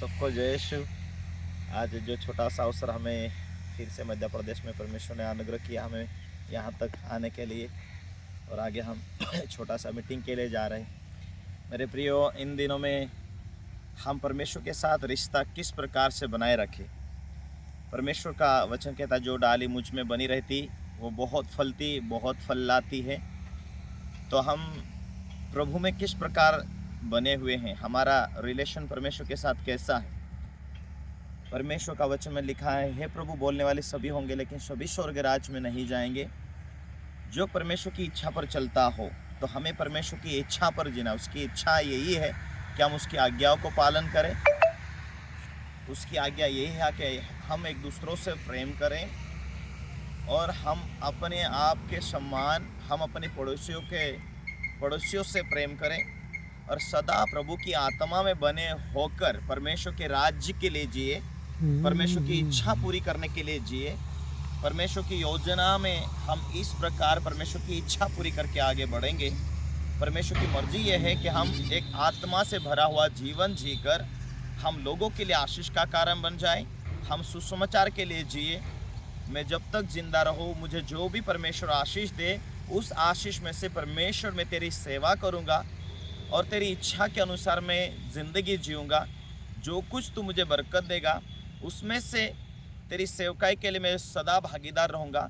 सबको जय यीशु। आज जो छोटा सा अवसर हमें फिर से मध्य प्रदेश में परमेश्वर ने अनुग्रह किया हमें यहाँ तक आने के लिए, और आगे हम छोटा सा मीटिंग के लिए जा रहे हैं। मेरे प्रियो, इन दिनों में हम परमेश्वर के साथ रिश्ता किस प्रकार से बनाए रखें। परमेश्वर का वचन कहता, जो डाली मुझ में बनी रहती वो बहुत फलती, बहुत फल लाती है। तो हम प्रभु में किस प्रकार बने हुए हैं, हमारा रिलेशन परमेश्वर के साथ कैसा है। परमेश्वर का वचन में लिखा है, हे प्रभु बोलने वाले सभी होंगे लेकिन सभी स्वर्ग राज्य में नहीं जाएंगे। जो परमेश्वर की इच्छा पर चलता हो, तो हमें परमेश्वर की इच्छा पर जीना। उसकी इच्छा यही है कि हम उसकी आज्ञाओं को पालन करें। उसकी आज्ञा यही है कि हम एक दूसरों से प्रेम करें और हम अपने आप के सम्मान, हम अपने पड़ोसियों से प्रेम करें और सदा प्रभु की आत्मा में बने होकर परमेश्वर के राज्य के लिए जिए, परमेश्वर की इच्छा पूरी करने के लिए जिए। परमेश्वर की योजना में हम इस प्रकार परमेश्वर की इच्छा पूरी करके आगे बढ़ेंगे। परमेश्वर की मर्जी यह है कि हम एक आत्मा से भरा हुआ जीवन जीकर हम लोगों के लिए आशीष का कारण बन जाए, हम सुसमाचार के लिए जिए। मैं जब तक जिंदा रहूं, मुझे जो भी परमेश्वर आशीष दे, उस आशीष में से परमेश्वर मैं तेरी सेवा करूंगा और तेरी इच्छा के अनुसार मैं ज़िंदगी जीऊँगा। जो कुछ तू मुझे बरकत देगा उसमें से तेरी सेवकाई के लिए मैं सदा भागीदार रहूँगा।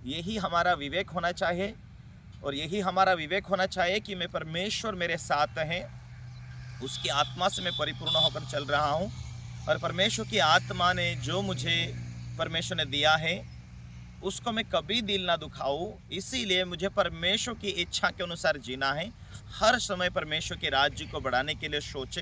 यही हमारा विवेक होना चाहिए, और यही हमारा विवेक होना चाहिए कि मैं परमेश्वर मेरे साथ हैं, उसकी आत्मा से मैं परिपूर्ण होकर चल रहा हूँ, और परमेश्वर की आत्मा ने जो मुझे परमेश्वर ने दिया है उसको मैं कभी दिल ना दुखाऊं। इसीलिए मुझे परमेश्वर की इच्छा के अनुसार जीना है। हर समय परमेश्वर के राज्य को बढ़ाने के लिए सोचे,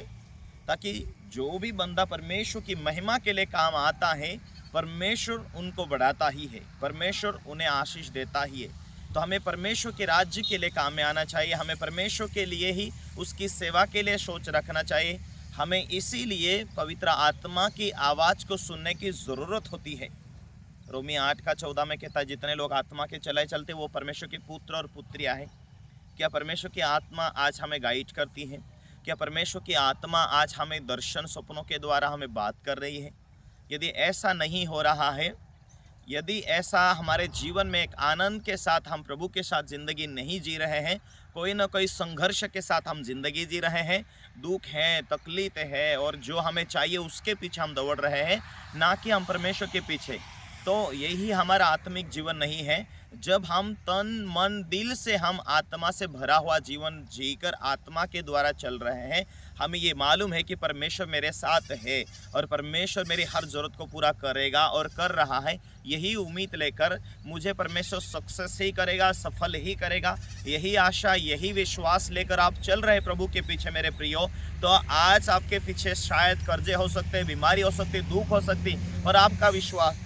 ताकि जो भी बंदा परमेश्वर की महिमा के लिए काम आता है, परमेश्वर उनको बढ़ाता ही है, परमेश्वर उन्हें आशीष देता ही है। तो हमें परमेश्वर के राज्य के लिए काम में आना चाहिए, हमें परमेश्वर के लिए ही, उसकी सेवा के लिए सोच रखना चाहिए। हमें इसीलिए पवित्र आत्मा की आवाज़ को सुनने की ज़रूरत होती है। रोमी 8:14 में कहता है, जितने लोग आत्मा के चले चलते वो परमेश्वर के पुत्र और पुत्रियां हैं। क्या परमेश्वर की आत्मा आज हमें गाइड करती है? क्या परमेश्वर की आत्मा आज हमें दर्शन सपनों के द्वारा हमें बात कर रही है? यदि ऐसा नहीं हो रहा है, यदि ऐसा हमारे जीवन में एक आनंद के साथ हम प्रभु के साथ ज़िंदगी नहीं जी रहे हैं, कोई ना कोई संघर्ष के साथ हम ज़िंदगी जी रहे हैं, दुख है, तकलीफ है, और जो हमें चाहिए उसके पीछे हम दौड़ रहे हैं, ना कि हम परमेश्वर के पीछे, तो यही हमारा आत्मिक जीवन नहीं है। जब हम तन मन दिल से हम आत्मा से भरा हुआ जीवन जीकर आत्मा के द्वारा चल रहे हैं, हमें ये मालूम है कि परमेश्वर मेरे साथ है और परमेश्वर मेरी हर ज़रूरत को पूरा करेगा और कर रहा है। यही उम्मीद लेकर मुझे परमेश्वर सक्सेस ही करेगा, सफल ही करेगा, यही आशा, यही विश्वास लेकर आप चल रहे प्रभु के पीछे मेरे प्रियो। तो आज आपके पीछे शायद कर्जे हो सकते, बीमारी हो सकती, दुख हो सकती, और आपका विश्वास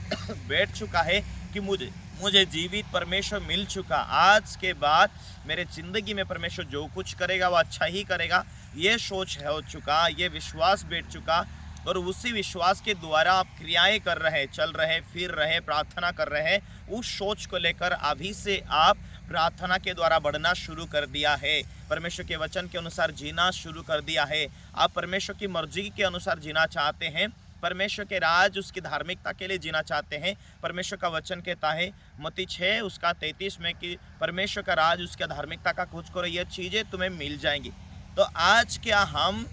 बैठ चुका है कि मुझे जीवित परमेश्वर मिल चुका। आज के बाद मेरे ज़िंदगी में परमेश्वर जो कुछ करेगा वो अच्छा ही करेगा, ये सोच हो चुका, ये विश्वास बैठ चुका, और उसी विश्वास के द्वारा आप क्रियाएं कर रहे, चल रहे, फिर रहे, प्रार्थना कर रहे। उस सोच को लेकर अभी से आप प्रार्थना के द्वारा बढ़ना शुरू कर दिया है, परमेश्वर के वचन के अनुसार जीना शुरू कर दिया है। आप परमेश्वर की मर्जी के अनुसार जीना चाहते हैं, परमेश्वर के राज, उसकी धार्मिकता के लिए जीना चाहते हैं। परमेश्वर का वचन कहता है मत्ती 6:33 में कि परमेश्वर का राज, उसकी धार्मिकता का खोज करो, ये चीज़ें तुम्हें मिल जाएंगी। तो आज क्या हम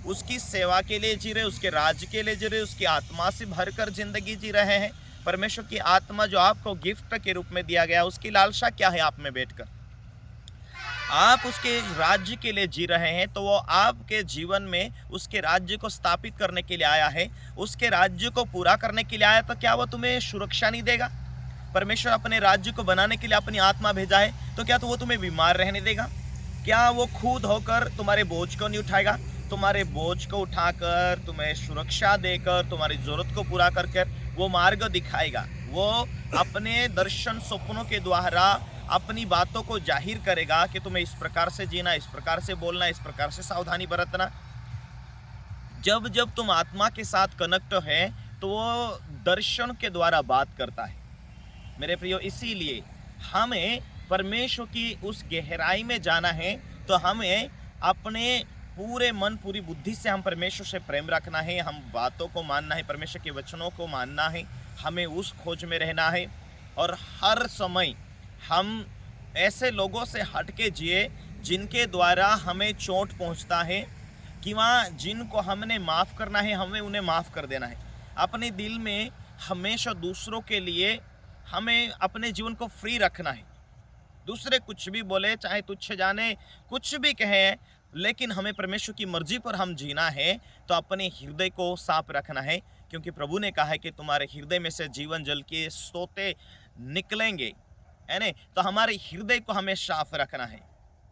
उसकी सेवा के लिए जी रहे, उसके राज्य के लिए जी रहे, उसकी आत्मा से भरकर जिंदगी जी रहे हैं? परमेश्वर की आत्मा जो आपको गिफ्ट के रूप में दिया गया, उसकी लालसा क्या है? आप में बैठकर आप उसके राज्य के लिए जी रहे हैं, तो वो आपके जीवन में उसके राज्य को स्थापित करने के लिए आया है, उसके राज्य को पूरा करने के लिए आया। तो क्या वो तुम्हें सुरक्षा नहीं देगा? परमेश्वर अपने राज्य को बनाने के लिए अपनी आत्मा भेजा है, तो क्या तो वो तुम्हें बीमार रहने देगा? क्या वो खुद होकर तुम्हारे बोझ को नहीं उठाएगा? तुम्हारे बोझ को उठाकर, तुम्हें सुरक्षा देकर, तुम्हारी जरूरत को पूरा करके वो मार्ग दिखाएगा। वो अपने दर्शन सपनों के द्वारा अपनी बातों को जाहिर करेगा कि तुम्हें इस प्रकार से जीना, इस प्रकार से बोलना, इस प्रकार से सावधानी बरतना। जब जब तुम आत्मा के साथ कनेक्ट है, तो वो दर्शन के द्वारा बात करता है मेरे प्रियो। इसीलिए हमें परमेश्वर की उस गहराई में जाना है, तो हमें अपने पूरे मन पूरी बुद्धि से हम परमेश्वर से प्रेम रखना है, हम बातों को मानना है, परमेश्वर के वचनों को मानना है, हमें उस खोज में रहना है। और हर समय हम ऐसे लोगों से हट के जिए जिनके द्वारा हमें चोट पहुंचता है, कि वहाँ जिनको हमने माफ़ करना है हमें उन्हें माफ़ कर देना है। अपने दिल में हमेशा दूसरों के लिए हमें अपने जीवन को फ्री रखना है। दूसरे कुछ भी बोले, चाहे तुच्छ जाने, कुछ भी कहें, लेकिन हमें परमेश्वर की मर्जी पर हम जीना है। तो अपने हृदय को साफ रखना है, क्योंकि प्रभु ने कहा है कि तुम्हारे हृदय में से जीवन जल के सोते निकलेंगे, है ना। तो हमारे हृदय को हमें साफ रखना है।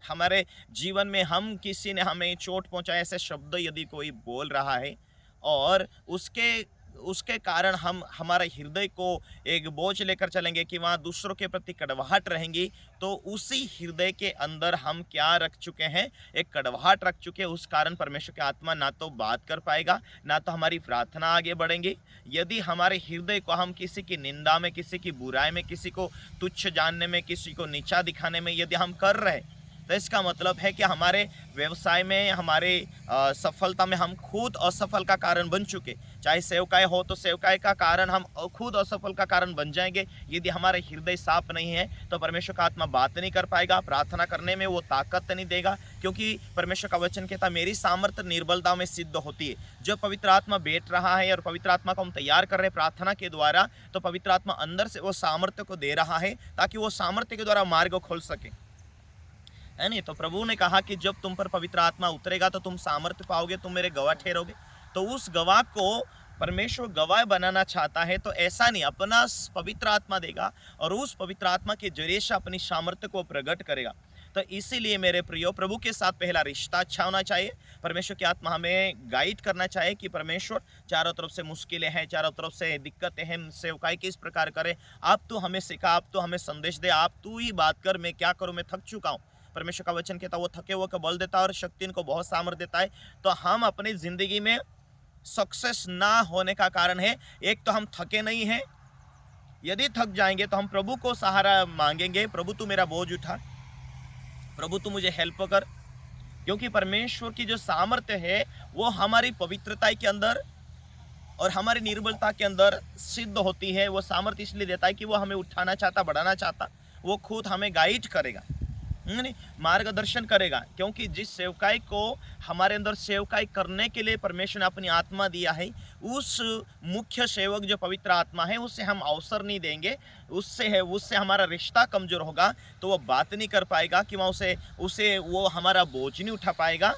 हमारे जीवन में हम किसी ने हमें चोट पहुंचाए ऐसे शब्द यदि कोई बोल रहा है और उसके उसके कारण हम हमारे हृदय को एक बोझ लेकर चलेंगे कि वहाँ दूसरों के प्रति कड़वाहट रहेंगी, तो उसी हृदय के अंदर हम क्या रख चुके हैं, एक कड़वाहट रख चुके हैं। उस कारण परमेश्वर की आत्मा ना तो बात कर पाएगा, ना तो हमारी प्रार्थना आगे बढ़ेंगी। यदि हमारे हृदय को हम किसी की निंदा में, किसी की बुराई में, किसी को तुच्छ जानने में, किसी को नीचा दिखाने में यदि हम कर रहे, तो इसका मतलब है कि हमारे व्यवसाय में, हमारे सफलता में हम खुद असफल का कारण बन चुके। चाहे सेवकाई हो तो सेवकाई का कारण हम खुद असफल का कारण बन जाएंगे। यदि हमारे हृदय साफ नहीं है तो परमेश्वर का आत्मा बात नहीं कर पाएगा, प्रार्थना करने में वो ताकत नहीं देगा, क्योंकि परमेश्वर का वचन कहता मेरी सामर्थ्य निर्बलता में सिद्ध होती है। जो पवित्र आत्मा बैठ रहा है और पवित्र आत्मा को हम तैयार कर रहे हैं प्रार्थना के द्वारा, तो पवित्र आत्मा अंदर से वो सामर्थ्य को दे रहा है ताकि वो सामर्थ्य के द्वारा मार्ग खोल सके, है नहीं। तो प्रभु ने कहा कि जब तुम पर पवित्र आत्मा उतरेगा तो तुम सामर्थ्य पाओगे, तुम मेरे गवाह ठहरोगे। तो उस गवाह को परमेश्वर गवाह बनाना चाहता है, तो ऐसा नहीं, अपना पवित्र आत्मा देगा और उस पवित्र आत्मा के जरिए से अपनी सामर्थ्य को प्रकट करेगा। तो इसीलिए मेरे प्रियो, प्रभु के साथ पहला रिश्ता अच्छा होना चाहिए। परमेश्वर की आत्मा हमें गाइड करना चाहिए कि परमेश्वर चारों तरफ से मुश्किलें हैं, चारों तरफ से दिक्कतें हैं, सेवकाई किस प्रकार करें, आप तो हमें सिखा, आप तो हमें संदेश दे, आप तू ही बात कर, मैं क्या करूँ, मैं थक चुका हूँ। परमेश्वर का वचन कहता है वो थके हुए को बल देता है और शक्ति इनको बहुत सामर्थ देता है। तो हम अपनी जिंदगी में सक्सेस ना होने का कारण है, एक तो हम थके नहीं हैं। यदि थक जाएंगे तो हम प्रभु को सहारा मांगेंगे, प्रभु तू मेरा बोझ उठा, प्रभु तू मुझे हेल्प कर। क्योंकि परमेश्वर की जो सामर्थ्य है वो हमारी पवित्रता के अंदर और हमारी निर्बलता के अंदर सिद्ध होती है। वो सामर्थ्य इसलिए देता है कि वो हमें उठाना चाहता, बढ़ाना चाहता, वो खुद हमें गाइड करेगा, मार्गदर्शन करेगा। क्योंकि जिस सेवकाई को हमारे अंदर सेवकाई करने के लिए परमेश्वर ने अपनी आत्मा दिया है, उस मुख्य सेवक जो पवित्र आत्मा है उससे हम अवसर नहीं देंगे, उससे हमारा रिश्ता कमजोर होगा, तो वो बात नहीं कर पाएगा कि वह उसे वो हमारा बोझ नहीं उठा पाएगा।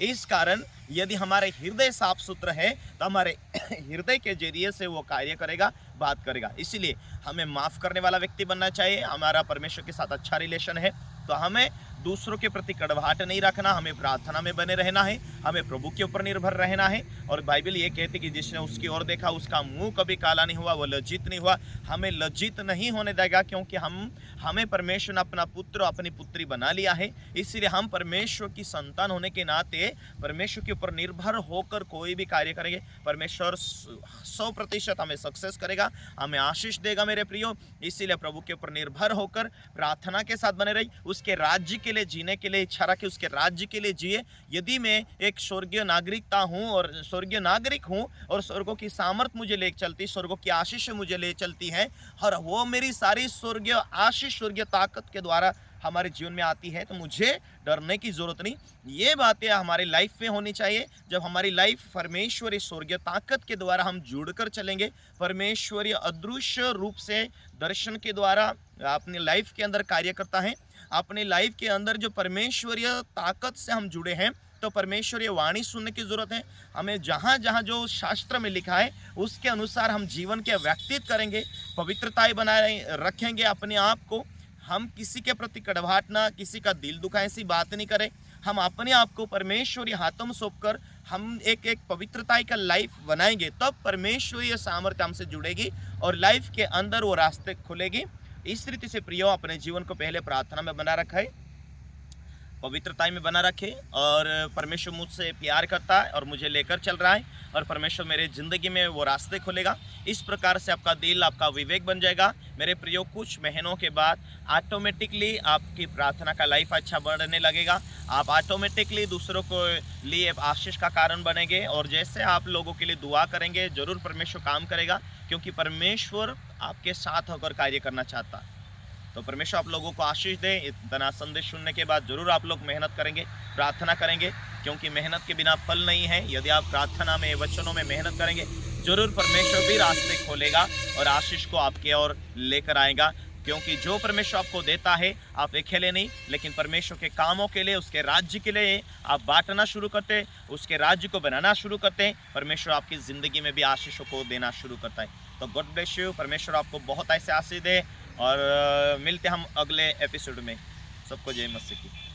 इस कारण यदि हमारे हृदय साफ सुथरा है तो हमारे हृदय के जरिए से वो कार्य करेगा, बात करेगा। इसीलिए हमें माफ़ करने वाला व्यक्ति बनना चाहिए। हमारा परमेश्वर के साथ अच्छा रिलेशन है तो हमें दूसरों के प्रति कड़वाहट नहीं रखना, हमें प्रार्थना में बने रहना है, हमें प्रभु के ऊपर निर्भर रहना है। और बाइबल ये कहती कि जिसने उसकी ओर देखा उसका मुंह कभी काला नहीं हुआ, वो लज्जित नहीं हुआ। हमें लज्जित नहीं होने देगा, क्योंकि हमें परमेश्वर ने अपना पुत्र, अपनी पुत्री बना लिया है। इसलिए हम परमेश्वर की संतान होने के नाते परमेश्वर के ऊपर निर्भर होकर कोई भी कार्य करेंगे, परमेश्वर 100% हमें सक्सेस करेगा, हमें आशीष देगा मेरे प्रियो। इसीलिए प्रभु के ऊपर निर्भर होकर प्रार्थना के साथ बने रही, उसके राज्य के लिए जीने के लिए इच्छा रखे, उसके राज्य के लिए जिए। यदि मैं एक स्वर्गीय नागरिकता हूँ और स्वर्गीय नागरिक हूँ और स्वर्गों की सामर्थ मुझे ले चलती, स्वर्गों की आशीष मुझे ले चलती है, और वो मेरी सारी स्वर्गीय आशीष, स्वर्गीय ताकत के द्वारा हमारे जीवन में आती है, तो मुझे डरने की जरूरत नहीं। ये बातें हमारी लाइफ में होनी चाहिए। जब हमारी लाइफ परमेश्वरीय स्वर्गीय ताकत के द्वारा हम जुड़कर चलेंगे, परमेश्वरीय अदृश्य रूप से दर्शन के द्वारा अपनी लाइफ के अंदर कार्य करता है। अपनी लाइफ के अंदर जो परमेश्वरीय ताकत से हम जुड़े हैं, तो परमेश्वरीय वाणी सुनने की जरूरत है। हमें जहाँ जहाँ जो शास्त्र में लिखा है उसके अनुसार हम जीवन के व्यतीत करेंगे, पवित्रताएं बनाए रखेंगे अपने आप को। हम किसी के प्रति कड़वाहट ना, किसी का दिल दुखा ऐसी बात नहीं करें। हम अपने आप को परमेश्वरीय हाथों में सौंपकर हम एक पवित्रता का लाइफ बनाएंगे, तब परमेश्वरीय सामर्थ्य हमसे जुड़ेगी और लाइफ के अंदर वो रास्ते खुलेगी। इस रीति से प्रियो, अपने जीवन को पहले प्रार्थना में बना रखा है, पवित्रता में बना रखे, और परमेश्वर मुझसे प्यार करता है और मुझे लेकर चल रहा है। और परमेश्वर मेरे ज़िंदगी में वो रास्ते खोलेगा। इस प्रकार से आपका दिल, आपका विवेक बन जाएगा। मेरे प्रियो, कुछ महीनों के बाद ऑटोमेटिकली आपकी प्रार्थना का लाइफ अच्छा बढ़ने लगेगा। आप ऑटोमेटिकली दूसरों को लिए आशीष का कारण बनेंगे, और जैसे आप लोगों के लिए दुआ करेंगे ज़रूर परमेश्वर काम करेगा, क्योंकि परमेश्वर आपके साथ होकर कार्य करना चाहता है। तो परमेश्वर आप लोगों को आशीष दे। इतना संदेश सुनने के बाद जरूर आप लोग मेहनत करेंगे, प्रार्थना करेंगे, क्योंकि मेहनत के बिना फल नहीं है। यदि आप प्रार्थना में, वचनों में मेहनत करेंगे, जरूर परमेश्वर भी रास्ते खोलेगा और आशीष को आपके ओर लेकर आएगा। क्योंकि जो परमेश्वर आपको देता है, आप अकेले नहीं, लेकिन परमेश्वर के कामों के लिए, उसके राज्य के लिए आप बांटना शुरू करते, उसके राज्य को बनाना शुरू करते, परमेश्वर आपकी ज़िंदगी में भी आशीषों को देना शुरू करता है। तो गॉड ब्लेस यू। परमेश्वर आपको बहुत ऐसे आशीष दे, और मिलते हम अगले एपिसोड में। सबको जय मसीह की।